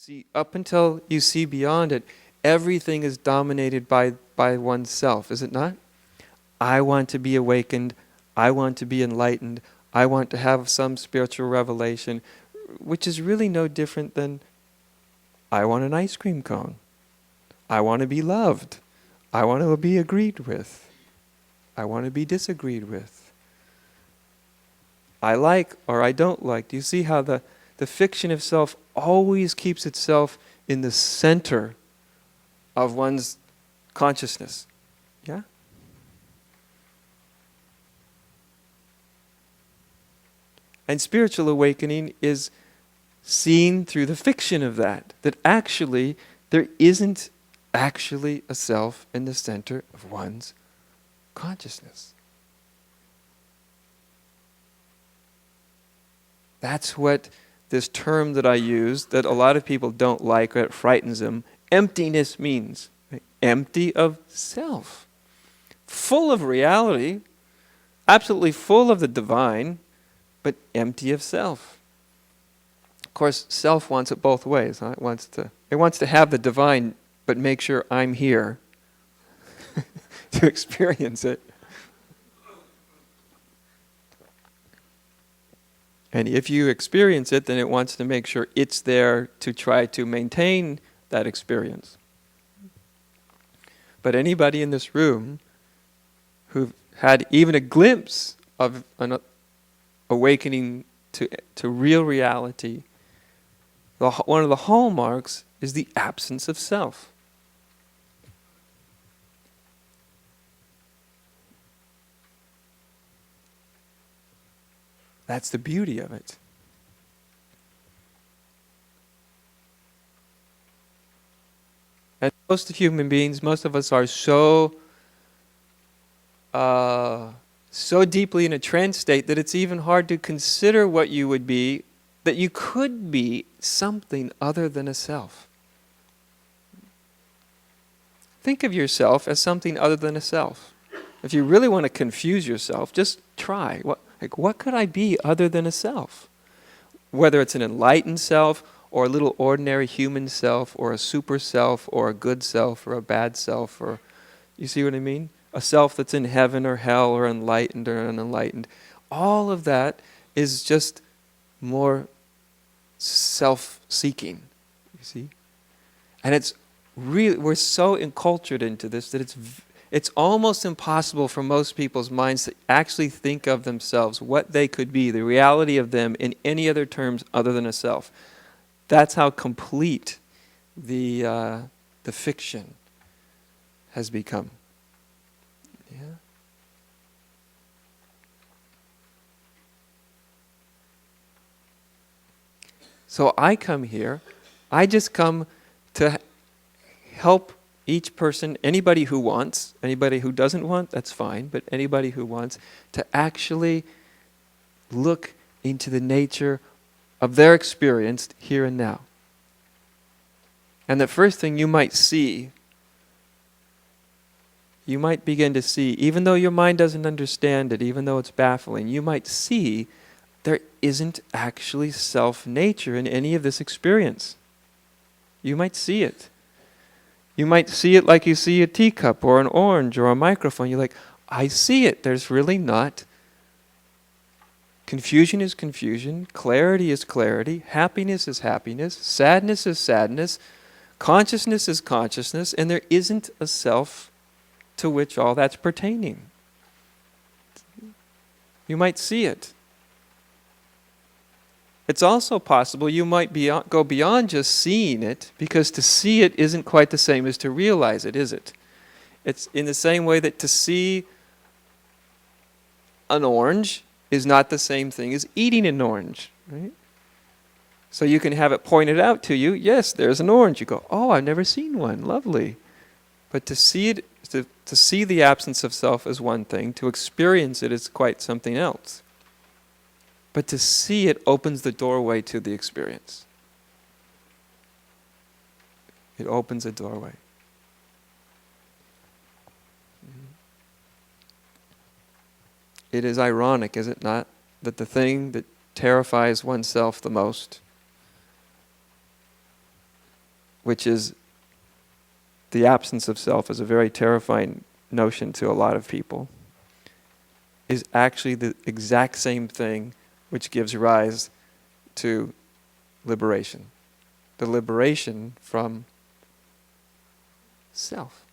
See, up until you see beyond it, everything is dominated by oneself, is it not? I want to be awakened. I want to be enlightened. I want to have some spiritual revelation, which is really no different than I want an ice cream cone. I want to be loved. I want to be agreed with. I want to be disagreed with. I like or I don't like. Do you see how the fiction of self always keeps itself in the center of one's consciousness? Yeah? And spiritual awakening is seen through the fiction of that actually there isn't actually a self in the center of one's consciousness. That's what this term that I use, that a lot of people don't like, or it frightens them, emptiness means. Right? Empty of self. Full of reality, absolutely full of the divine, but empty of self. Of course, self wants it both ways. Huh? It wants to have the divine, but make sure I'm here to experience it. And if you experience it, then it wants to make sure it's there to try to maintain that experience. But anybody in this room who've had even a glimpse of an awakening to real reality, one of the hallmarks is the absence of self. That's the beauty of it. And most human beings, most of us are so deeply in a trance state that it's even hard to consider what you would be, that you could be something other than a self. Think of yourself as something other than a self. If you really want to confuse yourself, just try. What could I be other than a self? Whether it's an enlightened self, or a little ordinary human self, or a super self, or a good self, or a bad self, or, you see what I mean? A self that's in heaven or hell, or enlightened or unenlightened. All of that is just more self-seeking, you see? And it's really, we're so encultured into this that it's almost impossible for most people's minds to actually think of themselves, what they could be, the reality of them in any other terms other than a self. That's how complete the fiction has become. Yeah. So I come here, I just come to help each person, anybody who wants, anybody who doesn't want, that's fine, but anybody who wants, to actually look into the nature of their experience here and now. And the first thing you might see, you might begin to see, even though your mind doesn't understand it, even though it's baffling, you might see there isn't actually self-nature in any of this experience. You might see it. You might see it like you see a teacup or an orange or a microphone. You're like, I see it. There's really not. Confusion is confusion. Clarity is clarity. Happiness is happiness. Sadness is sadness. Consciousness is consciousness. And there isn't a self to which all that's pertaining. You might see it. It's also possible you might go beyond just seeing it, because to see it isn't quite the same as to realize it, is it? It's in the same way that to see an orange is not the same thing as eating an orange, right? So you can have it pointed out to you, yes, there's an orange. You go, oh, I've never seen one, lovely. But to see it, to see the absence of self is one thing, to experience it is quite something else. But to see it opens the doorway to the experience. It opens a doorway. It is ironic, is it not, that the thing that terrifies oneself the most which is the absence of self, is a very terrifying notion to a lot of people, is actually the exact same thing which gives rise to liberation. The liberation from self.